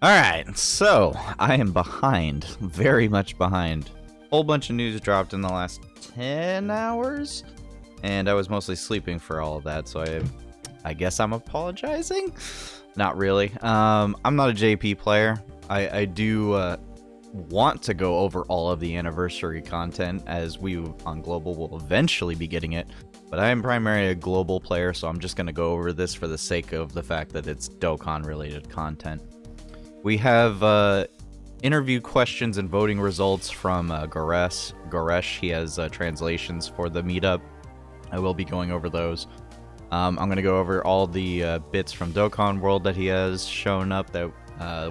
Alright, so I am behind, very much behind. Whole bunch of news dropped in the last 10 hours, and I was mostly sleeping for all of that, so I guess I'm apologizing? Not really. I'm not a JP player. I do want to go over all of the anniversary content, as we on Global will eventually be getting it, but I am primarily a global player, so I'm just going to go over this for the sake of the fact that it's Dokkan related content. We have interview questions and voting results from Goresh. He has translations for the meetup. I will be going over those. I'm going to go over all the bits from Dokkan World that he has shown up that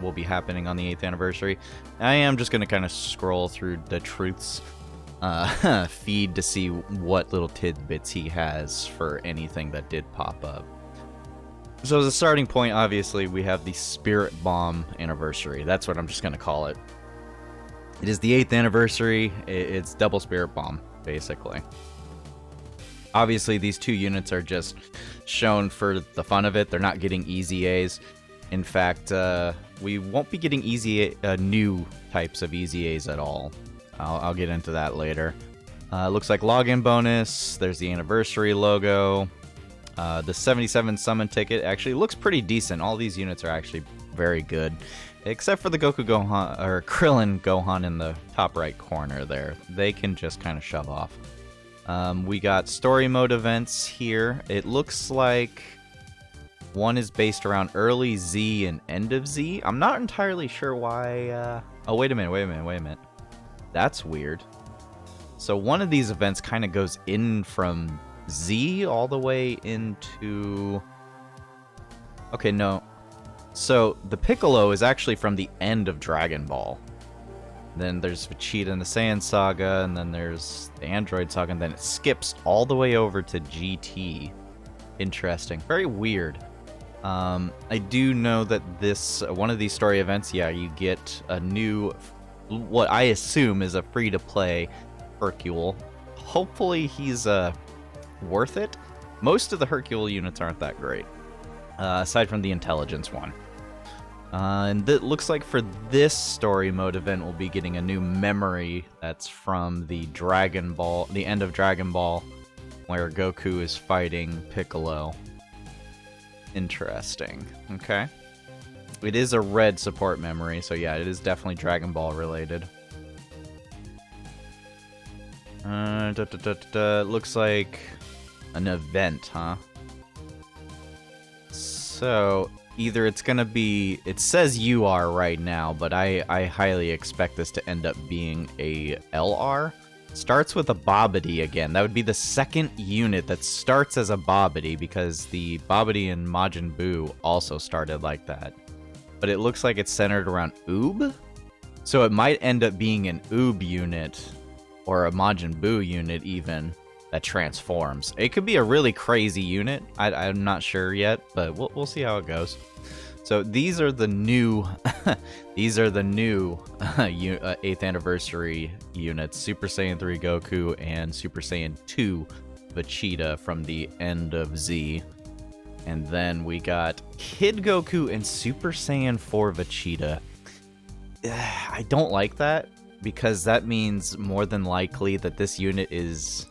will be happening on the 8th anniversary. I am just going to kind of scroll through the Truth's feed to see what little tidbits he has for anything that did pop up. So as a starting point, obviously, we have the Spirit Bomb anniversary. That's what I'm just going to call it. It is the 8th anniversary. It's double Spirit Bomb, basically. Obviously, these two units are just shown for the fun of it. They're not getting EZAs. In fact, we won't be getting new types of EZAs at all. I'll get into that later. Looks like login bonus. There's the anniversary logo. The 77 summon ticket actually looks pretty decent. All these units are actually very good, except for the Goku Gohan or Krillin Gohan in the top right corner there. They can just kind of shove off. We got story mode events here. It looks like one is based around early Z and end of Z. I'm not entirely sure why. Oh, wait a minute. That's weird. So one of these events kind of goes in from Z all the way into... Okay, no. So the Piccolo is actually from the end of Dragon Ball. Then there's Vegeta and the Saiyan Saga, and then there's the Android Saga, and then it skips all the way over to GT. Interesting. Very weird. I do know that this one of these story events, yeah, you get a new, what I assume is a free-to-play Hercule. Hopefully he's worth it. Most of the Hercule units aren't that great, aside from the intelligence one. And it looks like for this story mode event, we'll be getting a new memory that's from the Dragon Ball, the end of Dragon Ball, where Goku is fighting Piccolo. Interesting. Okay. It is a red support memory, so yeah, it is definitely Dragon Ball related. Looks like an event, huh? So either it's gonna be, it says UR right now, but I highly expect this to end up being a LR. Starts with a Babidi again. That would be the second unit that starts as a Babidi, because the Babidi in Majin Buu also started like that. But it looks like it's centered around Oob, so it might end up being an Oob unit or a Majin Buu unit even that transforms. It could be a really crazy unit. I'm not sure yet, but we'll see how it goes. So these are the new these are the new 8th anniversary units: Super Saiyan 3 Goku and Super Saiyan 2 Vegeta from the end of Z. And then we got Kid Goku and Super Saiyan 4 Vegeta. I don't like that, because that means more than likely that this unit is...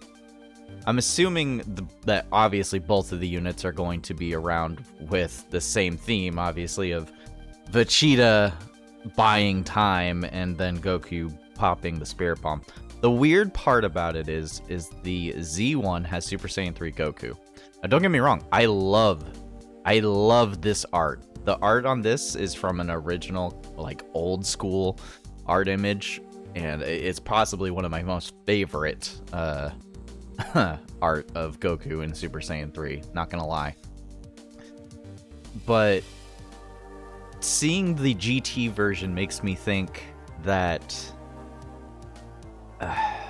I'm assuming that obviously both of the units are going to be around with the same theme, obviously, of Vegeta buying time and then Goku popping the Spirit Bomb. The weird part about it is the Z1 has Super Saiyan 3 Goku. Now, don't get me wrong, I love this art. The art on this is from an original, like, old school art image, and it's possibly one of my most favorite art of Goku in Super Saiyan 3, not gonna lie. But seeing the GT version makes me think that I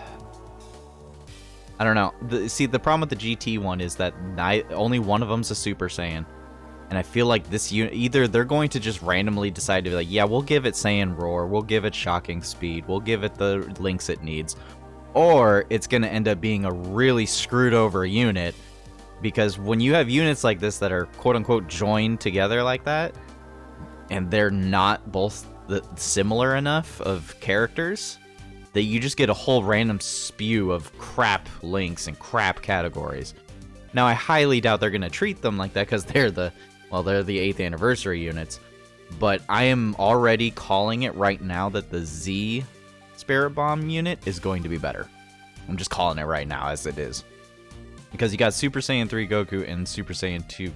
don't know. The problem with the GT one is that only one of them's a Super Saiyan, and I feel like this unit, either they're going to just randomly decide to be like, yeah, we'll give it Saiyan Roar, we'll give it Shocking Speed, we'll give it the links it needs, or it's going to end up being a really screwed over unit, because when you have units like this that are quote-unquote joined together like that, and they're not both similar enough of characters that you just get a whole random spew of crap links and crap categories. Now, I highly doubt they're going to treat them like that because they're the 8th anniversary units. But I am already calling it right now that the Z Spirit Bomb unit is going to be better. I'm just calling it right now as it is. Because you got Super Saiyan 3 Goku and Super Saiyan 2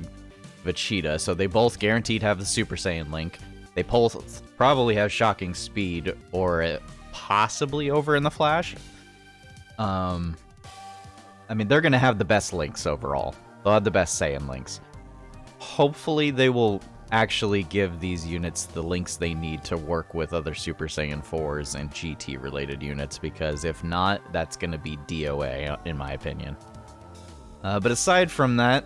Vegeta, so they both guaranteed have the Super Saiyan link. They both probably have shocking speed, or possibly over in the Flash. I mean, they're going to have the best links overall. They'll have the best Saiyan links. Hopefully, they will actually give these units the links they need to work with other Super Saiyan 4s and GT-related units, because if not, that's going to be DOA, in my opinion. But aside from that,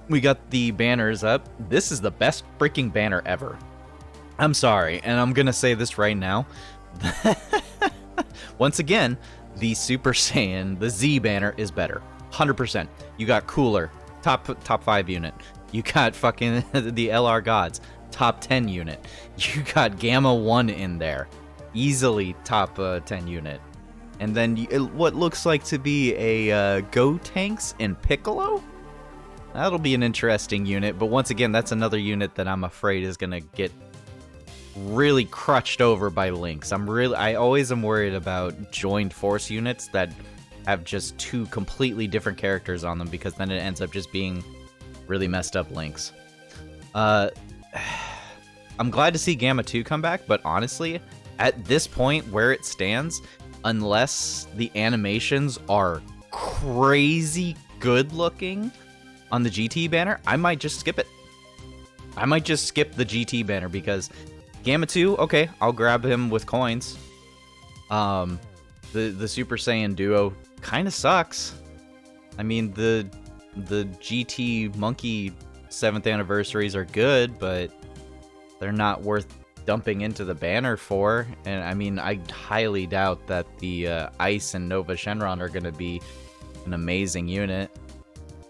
we got the banners up. This is the best freaking banner ever. I'm sorry, and I'm going to say this right now. Once again, the Super Saiyan, the Z banner is better. 100%. You got Cooler, top 5 unit. You got fucking the LR Gods, top 10 unit. You got Gamma 1 in there. Easily top 10 unit. And then what looks like to be a Gotenks and Piccolo? That'll be an interesting unit, but once again, that's another unit that I'm afraid is going to get really crutched over by links. I always am worried about joined force units that have just 2 completely different characters on them, because then it ends up just being really messed up links. I'm glad to see Gamma 2 come back, but honestly, at this point where it stands, unless the animations are crazy good looking on the GT banner, I might just skip it. I might just skip the GT banner, because Gamma 2, okay, I'll grab him with coins. The Super Saiyan duo kind of sucks. I mean, the GT Monkey 7th anniversaries are good, but they're not worth dumping into the banner for. And I mean, I highly doubt that the Ice and Nova Shenron are going to be an amazing unit,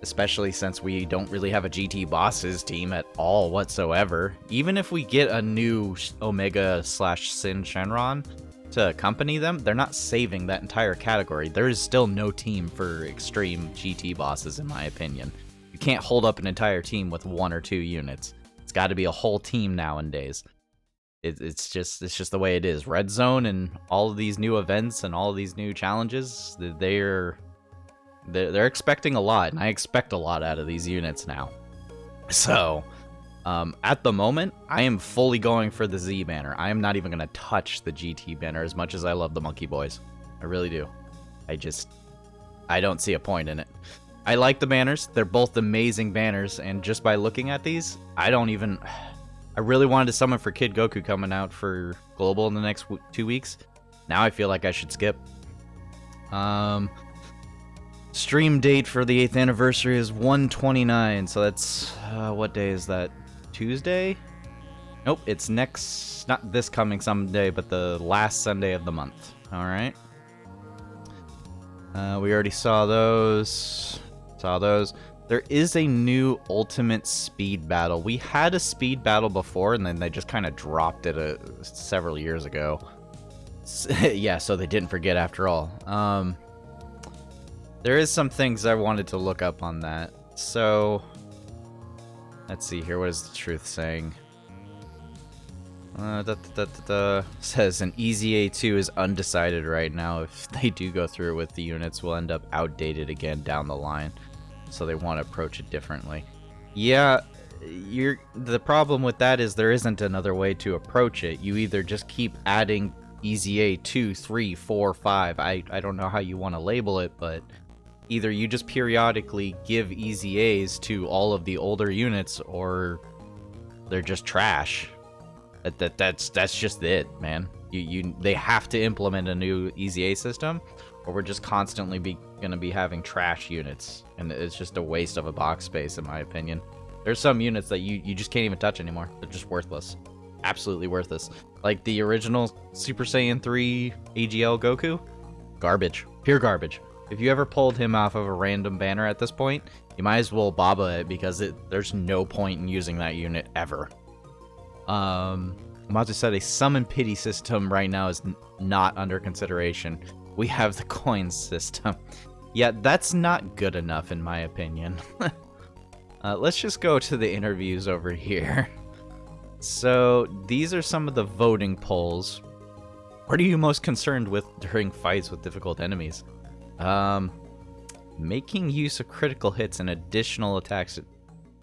especially since we don't really have a GT Bosses team at all whatsoever. Even if we get a new Omega/Sin Shenron to accompany them, they're not saving that entire category. There is still no team for extreme GT Bosses, in my opinion. You can't hold up an entire team with 1 or 2 units. It's got to be a whole team nowadays. It's just the way it is. Red Zone and all of these new events and all of these new challenges, they're expecting a lot, and I expect a lot out of these units now. So, at the moment, I am fully going for the Z banner. I am not even going to touch the GT banner, as much as I love the Monkey Boys. I really do. I don't see a point in it. I like the banners. They're both amazing banners, and just by looking at these, I really wanted to summon for Kid Goku coming out for Global in the next 2 weeks. Now I feel like I should skip. Stream date for the 8th anniversary is 1/29, so that's, what day is that? Tuesday? Nope, it's not this coming Sunday, but the last Sunday of the month. Alright. We already saw those. There is a new Ultimate Speed Battle. We had a Speed Battle before, and then they just kind of dropped it several years ago. Yeah, so they didn't forget after all. There is some things I wanted to look up on that. So, let's see here. What is the truth saying? Says an EZA2 is undecided right now. If they do go through with the units, will end up outdated again down the line. So they want to approach it differently. Yeah, the problem with that is there isn't another way to approach it. You either just keep adding EZA 2, 3, 4, 5. I don't know how you want to label it, but either you just periodically give EZAs to all of the older units, or they're just trash. That's just it, man. They have to implement a new EZA system, or we're just constantly going to be having trash units, and it's just a waste of a box space, in my opinion. There's some units that you just can't even touch anymore. They're just worthless. Absolutely worthless. Like the original Super Saiyan 3 AGL Goku. Garbage. Pure garbage. If you ever pulled him off of a random banner at this point, you might as well Baba it, because there's no point in using that unit ever. Mazu said a summon pity system right now is not under consideration. We have the coin system. Yeah, that's not good enough in my opinion. Let's just go to the interviews over here. So these are some of the voting polls. What are you most concerned with during fights with difficult enemies? Making use of critical hits and additional attacks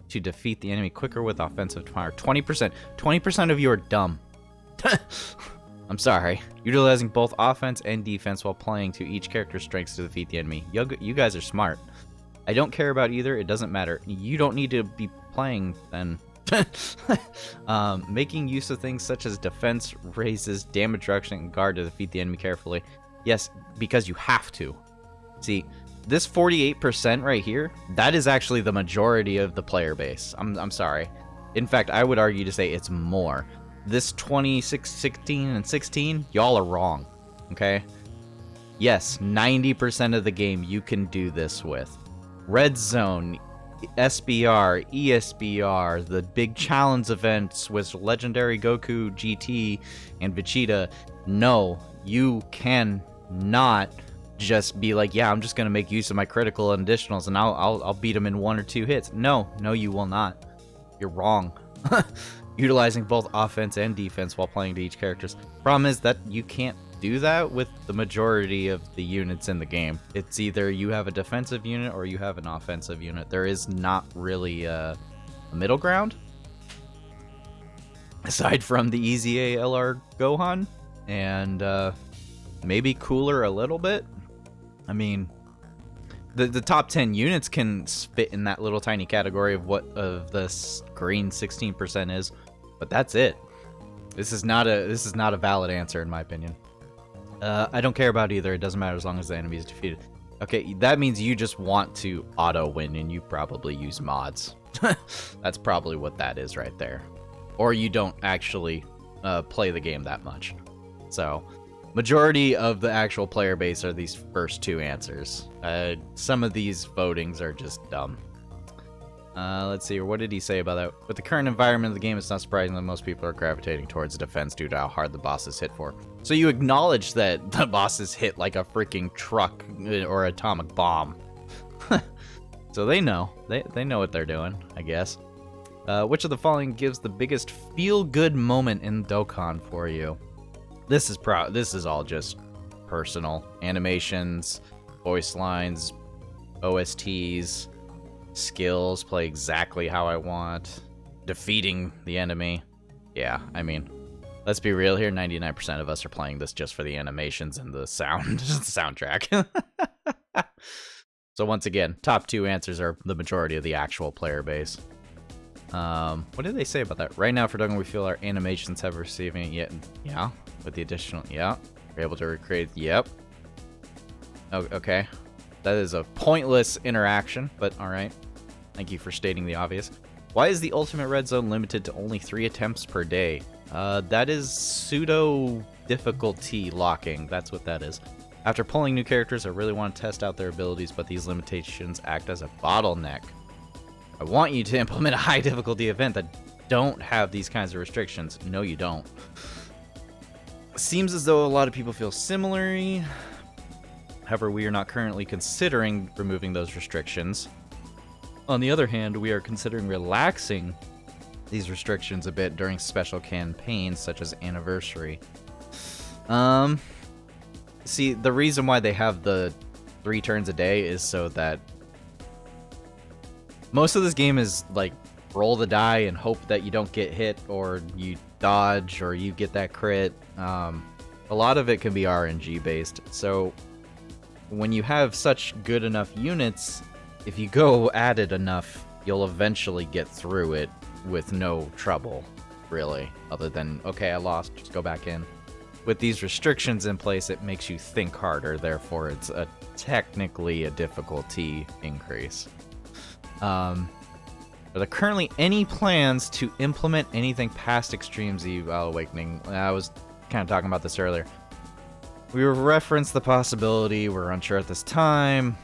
to defeat the enemy quicker with offensive power. 20%. 20% of you are dumb. I'm sorry. Utilizing both offense and defense while playing to each character's strengths to defeat the enemy. You guys are smart. I don't care about either. It doesn't matter. You don't need to be playing then. Making use of things such as defense, raises, damage reduction, and guard to defeat the enemy carefully. Yes, because you have to. See, this 48% right here, that is actually the majority of the player base. I'm sorry. In fact, I would argue to say it's more. This 26, 16, and 16, y'all are wrong. Okay? Yes, 90% of the game you can do this with. Red Zone, SBR, ESBR, the big challenge events with Legendary Goku, GT, and Vegeta. No, you cannot just be like, yeah, I'm just gonna make use of my critical and additionals, and I'll beat them in 1 or 2 hits. No, you will not. You're wrong. Utilizing both offense and defense while playing to each character's. Problem is that you can't do that with the majority of the units in the game. It's either you have a defensive unit or you have an offensive unit. There is not really a middle ground. Aside from the EZA LR Gohan and maybe Cooler a little bit. I mean, the top 10 units can fit in that little tiny category of what of this green 16% is, but that's it. This is not a valid answer in my opinion. I don't care about either. It doesn't matter as long as the enemy is defeated. Okay, that means you just want to auto win and you probably use mods. That's probably what that is right there. Or you don't actually play the game that much. So, majority of the actual player base are these first 2 answers. Some of these votings are just dumb. Let's see, what did he say about that? With the current environment of the game, it's not surprising that most people are gravitating towards defense due to how hard the bosses hit for. So you acknowledge that the bosses hit like a freaking truck or atomic bomb. So they know. They know what they're doing, I guess. Which of the following gives the biggest feel-good moment in Dokkan for you? This is all just personal. Animations, voice lines, OSTs, skills play exactly how I want. Defeating the enemy. Yeah, I mean, let's be real here. 99% of us are playing this just for the animations and the soundtrack. So once again, top 2 answers are the majority of the actual player base. What did they say about that? Right now for Dokkan, we feel our animations have receiving yet. Yeah, with the additional. Yeah, we're able to recreate. Yep. Oh, okay. That is a pointless interaction, but alright. Thank you for stating the obvious. Why is the Ultimate Red Zone limited to only 3 attempts per day? That is pseudo difficulty locking. That's what that is. After pulling new characters, I really want to test out their abilities, but these limitations act as a bottleneck. I want you to implement a high difficulty event that don't have these kinds of restrictions. No, you don't. Seems as though a lot of people feel similarly. However, we are not currently considering removing those restrictions. On the other hand, we are considering relaxing these restrictions a bit during special campaigns such as Anniversary. See, the reason why they have the 3 turns a day is so that most of this game is like roll the die and hope that you don't get hit or you dodge or you get that crit. A lot of it can be RNG based. So when you have such good enough units, if you go at it enough, you'll eventually get through it with no trouble, really. Other than, okay, I lost, just go back in. With these restrictions in place, it makes you think harder, therefore it's technically a difficulty increase. Are there currently any plans to implement anything past Extreme Z Awakening? I was kind of talking about this earlier. We referenced the possibility, we're unsure at this time.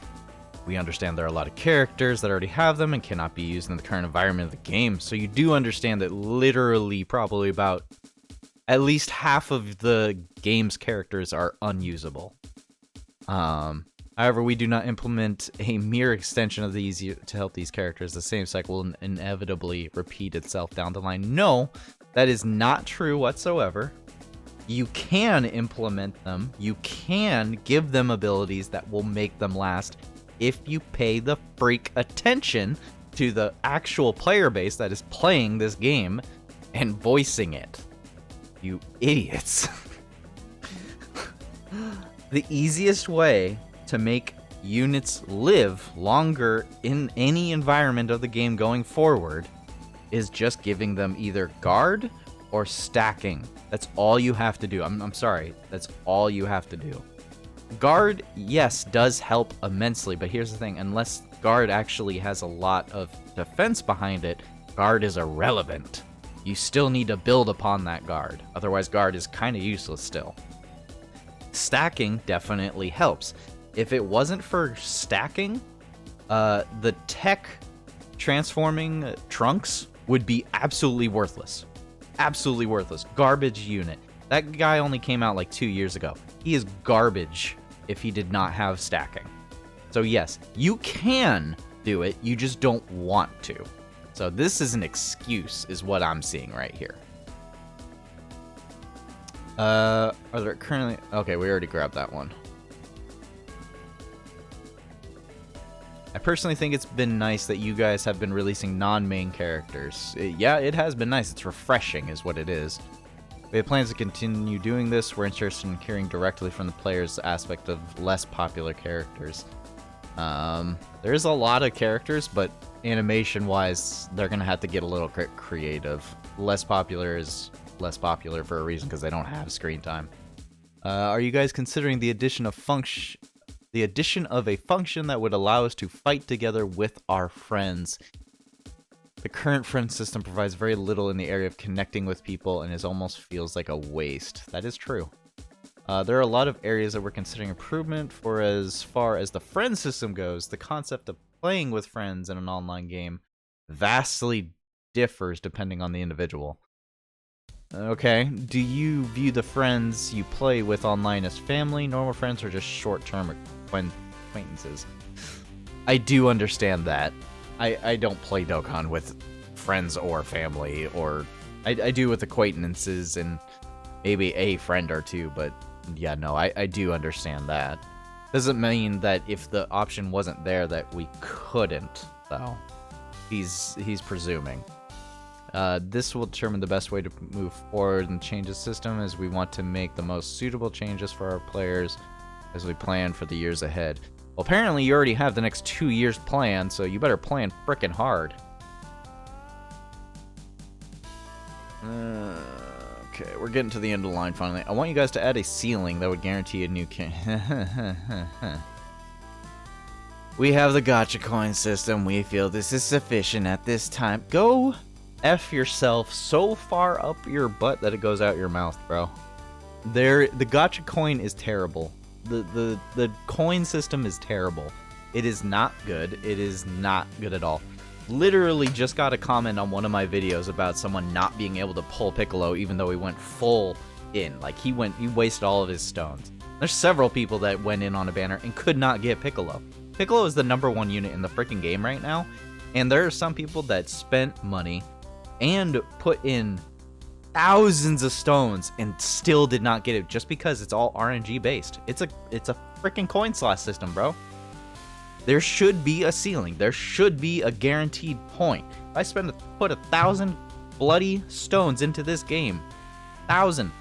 We understand there are a lot of characters that already have them and cannot be used in the current environment of the game, so you do understand that literally probably about at least half of the game's characters are unusable. However, we do not implement a mere extension of these to help these characters. The same cycle will inevitably repeat itself down the line. No, that is not true whatsoever. You can implement them. You can give them abilities that will make them last if you pay the freak attention to the actual player base that is playing this game and voicing it. You idiots. The easiest way to make units live longer in any environment of the game going forward is just giving them either guard or stacking. That's all you have to do. I'm sorry. That's all you have to do. Guard, yes, does help immensely, but here's the thing. Unless guard actually has a lot of defense behind it, guard is irrelevant. You still need to build upon that guard. Otherwise, guard is kind of useless still. Stacking definitely helps. If it wasn't for stacking, the tech transforming trunks would be absolutely worthless. Absolutely worthless. Garbage unit. That guy only came out like 2 years ago. He is garbage if he did not have stacking. So yes, you can do it, you just don't want to. So this is an excuse, is what I'm seeing right here. Are there currently... Okay, we already grabbed that one. I personally think it's been nice that you guys have been releasing non-main characters. Yeah, it has been nice. It's refreshing is what it is. We have plans to continue doing this. We're interested in hearing directly from the players aspect of less popular characters. There's a lot of characters, but animation-wise, they're going to have to get a little creative. Less popular is less popular for a reason, because they don't have screen time. Are you guys considering the addition of a function that would allow us to fight together with our friends? The current friend system provides very little in the area of connecting with people and it almost feels like a waste. That is true. There are a lot of areas that we're considering improvement for. As far as the friend system goes, the concept of playing with friends in an online game vastly differs depending on the individual. Okay, do you view the friends you play with online as family, normal friends, or just short-term acquaintances? I do understand that. I don't play Dokkan with friends or family, or I do with acquaintances and maybe a friend or two, but yeah, no, I do understand that. Doesn't mean that if the option wasn't there that we couldn't, though. He's presuming. This will determine the best way to move forward and change the system, as we want to make the most suitable changes for our players as we plan for the years ahead. Well, apparently you already have the next 2 years planned, so you better plan frickin' hard. Okay, we're getting to the end of the line finally. I want you guys to add a ceiling that would guarantee a new We have the gacha coin system. We feel this is sufficient at this time. Go F yourself so far up your butt that it goes out your mouth, bro. The gacha coin is terrible. The coin system is terrible. It is not good. It is not good at all. Literally just got a comment on one of my videos about someone not being able to pull Piccolo even though he went full in. Like he wasted all of his stones. There's several people that went in on a banner and could not get Piccolo. Piccolo is the #1 unit in the freaking game right now, and there are some people that spent money and put in thousands of stones and still did not get it just because it's all RNG based. It's a freaking coin slot system, bro. There should be a ceiling. There should be a guaranteed point. If I put 1,000 bloody stones into this game, 1,000,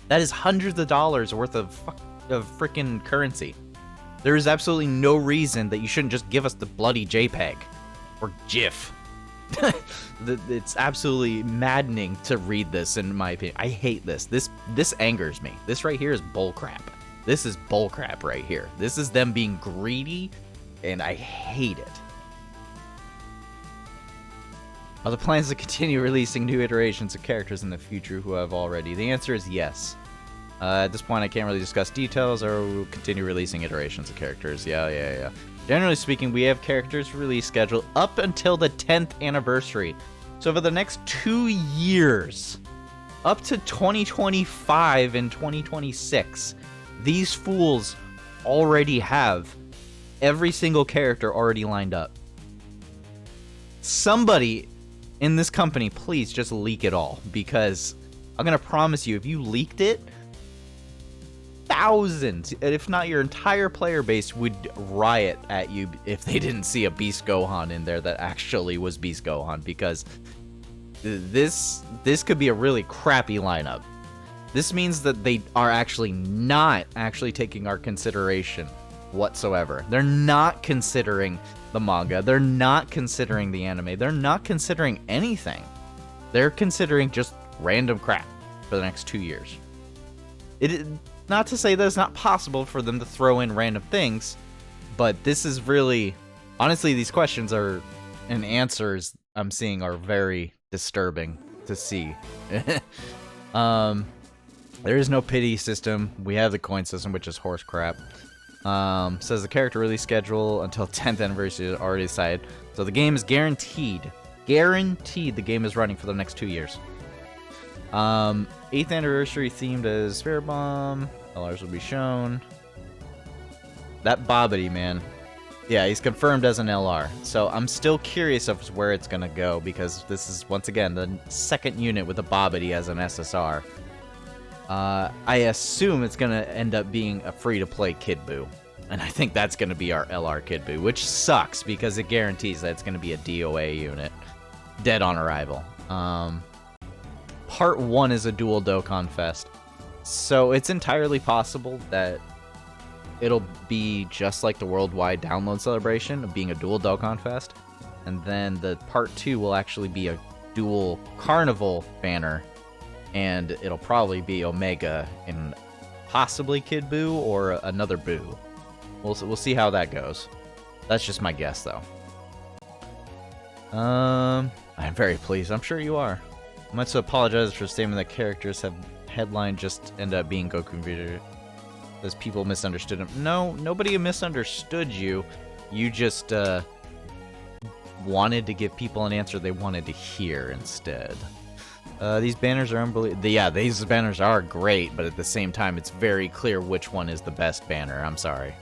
that is hundreds of dollars worth of freaking currency. There is absolutely no reason that you shouldn't just give us the bloody JPEG or GIF. It's absolutely maddening to read this, in my opinion. I hate this. This angers me. This right here is bullcrap. This is bullcrap right here. This is them being greedy, and I hate it. Are the plans to continue releasing new iterations of characters in the future who have already? The answer is yes. At this point, I can't really discuss details, or we'll continue releasing iterations of characters. Yeah. Generally speaking, we have characters release scheduled up until the 10th anniversary. So for the next 2 years, up to 2025 and 2026, these fools already have every single character already lined up. Somebody in this company, please just leak it all, because I'm going to promise you, if you leaked it, thousands, if not your entire player base, would riot at you if they didn't see a Beast Gohan in there that actually was Beast Gohan, because this could be a really crappy lineup. This means that they are actually not actually taking our consideration whatsoever. They're not considering the manga. They're not considering the anime. They're not considering anything. They're considering just random crap for the next 2 years. Not to say that it's not possible for them to throw in random things, but this is really... Honestly, these questions are... and answers I'm seeing are very disturbing to see. There is no pity system. We have the coin system, which is horse crap. Says the character release schedule until 10th anniversary is already decided. So the game is guaranteed. Guaranteed the game is running for the next 2 years. 8th anniversary themed as Spirit Bomb. LRs will be shown. That Bobbity, man. Yeah, he's confirmed as an LR. So I'm still curious of where it's going to go, because this is, once again, the second unit with a Bobbity as an SSR. I assume it's going to end up being a free-to-play Kid Buu. And I think that's going to be our LR Kid Buu, which sucks because it guarantees that it's going to be a DOA unit. Dead on arrival. Part 1 is a dual Dokkan Fest. So it's entirely possible that it'll be just like the worldwide download celebration of being a dual Dokkan Fest. And then the Part 2 will actually be a dual Carnival banner. And it'll probably be Omega and possibly Kid Buu or another Buu. We'll see how that goes. That's just my guess, though. I'm very pleased. I'm sure you are. I might apologize for stating that characters have headline just end up being Goku Vegeta, as people misunderstood him. No, nobody misunderstood you. You just wanted to give people an answer they wanted to hear instead. These banners are unbelievable. Yeah, these banners are great, but at the same time, it's very clear which one is the best banner. I'm sorry.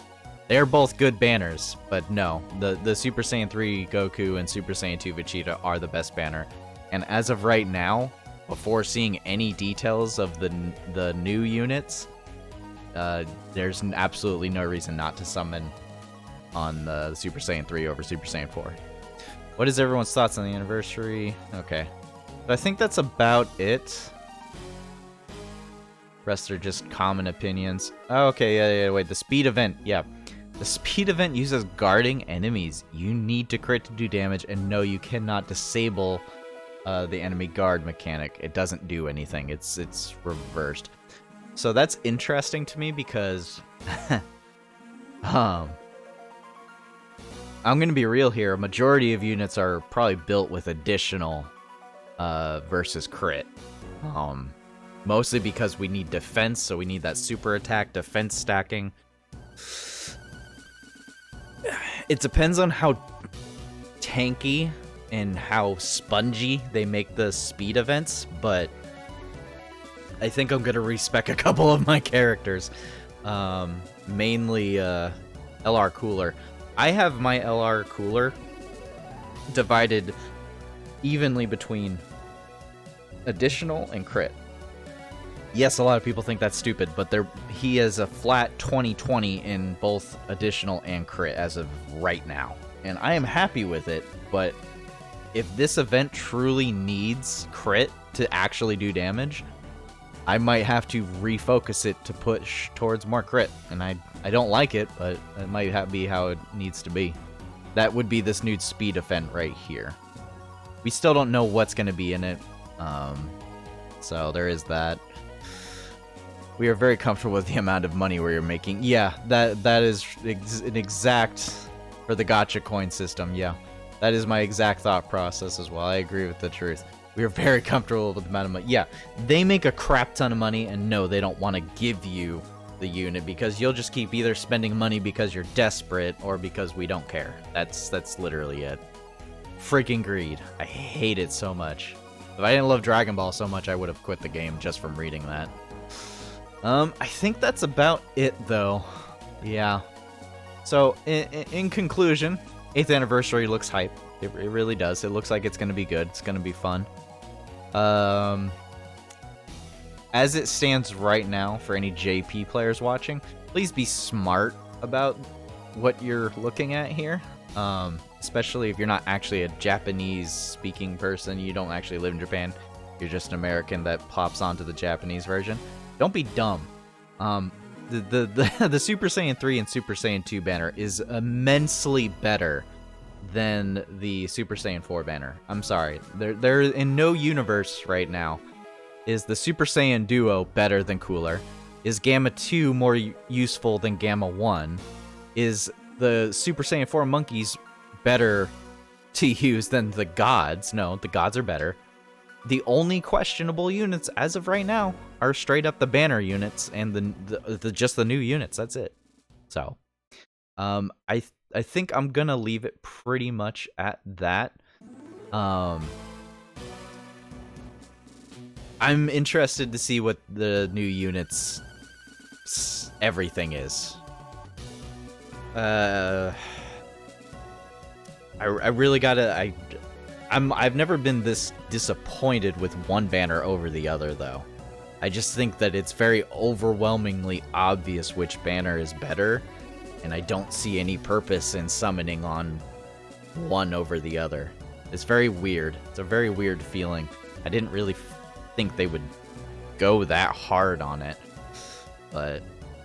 They're both good banners, but no. The Super Saiyan 3 Goku and Super Saiyan 2 Vegeta are the best banner. And as of right now, before seeing any details of the new units, there's absolutely no reason not to summon on the Super Saiyan 3 over Super Saiyan 4. What is everyone's thoughts on the anniversary? Okay. But I think that's about it. Rest are just common opinions. Oh, okay, yeah, wait. The speed event, yeah. The speed event uses guarding enemies. You need to crit to do damage, and no, you cannot disable the enemy guard mechanic. It doesn't do anything. It's reversed. So that's interesting to me because I'm gonna be real here. A majority of units are probably built with additional versus crit. Mostly because we need defense, so we need that super attack defense stacking. It depends on how tanky and how spongy they make the speed events, but I think I'm gonna respec a couple of my characters. Mainly LR Cooler. I have my LR Cooler divided evenly between additional and crit. Yes, a lot of people think that's stupid, but he is a flat 20/20 in both additional and crit as of right now. And I am happy with it, but if this event truly needs crit to actually do damage, I might have to refocus it to push towards more crit. And I don't like it, but it might be how it needs to be. That would be this new speed event right here. We still don't know what's going to be in it, so there is that. We are very comfortable with the amount of money we are making. Yeah, that is an exact, for the gacha coin system, yeah. That is my exact thought process as well. I agree with the truth. We are very comfortable with the amount of money. Yeah, they make a crap ton of money, and no, they don't want to give you the unit, because you'll just keep either spending money because you're desperate or because we don't care. That's literally it. Freaking greed. I hate it so much. If I didn't love Dragon Ball so much, I would have quit the game just from reading that. I think that's about it, though. Yeah. So, in conclusion, 8th anniversary looks hype. It really does. It looks like it's going to be good. It's going to be fun. As it stands right now, for any JP players watching, please be smart about what you're looking at here. Especially if you're not actually a Japanese-speaking person. You don't actually live in Japan. You're just an American that pops onto the Japanese version. Don't be dumb. The Super Saiyan 3 and Super Saiyan 2 banner is immensely better than the Super Saiyan 4 banner. I'm sorry. They're in no universe right now. Is the Super Saiyan Duo better than Cooler? Is Gamma 2 more useful than Gamma 1? Is the Super Saiyan 4 monkeys better to use than the gods? No, the gods are better. The only questionable units as of right now are straight up the banner units and just the new units. That's it. So, I think I'm gonna leave it pretty much at that. I'm interested to see what the new units everything is. I really gotta. I've never been this disappointed with one banner over the other, though. I just think that it's very overwhelmingly obvious which banner is better, and I don't see any purpose in summoning on one over the other. It's very weird. It's a very weird feeling. I didn't really think they would go that hard on it. But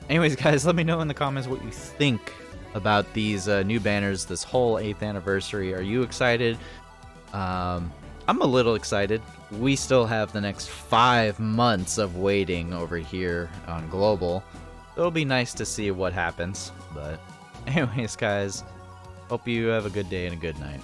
anyways, guys, let me know in the comments what you think about these new banners, this whole 8th anniversary. Are you excited? I'm a little excited. We still have the next 5 months of waiting over here on Global. It'll be nice to see what happens. But anyways, guys, hope you have a good day and a good night.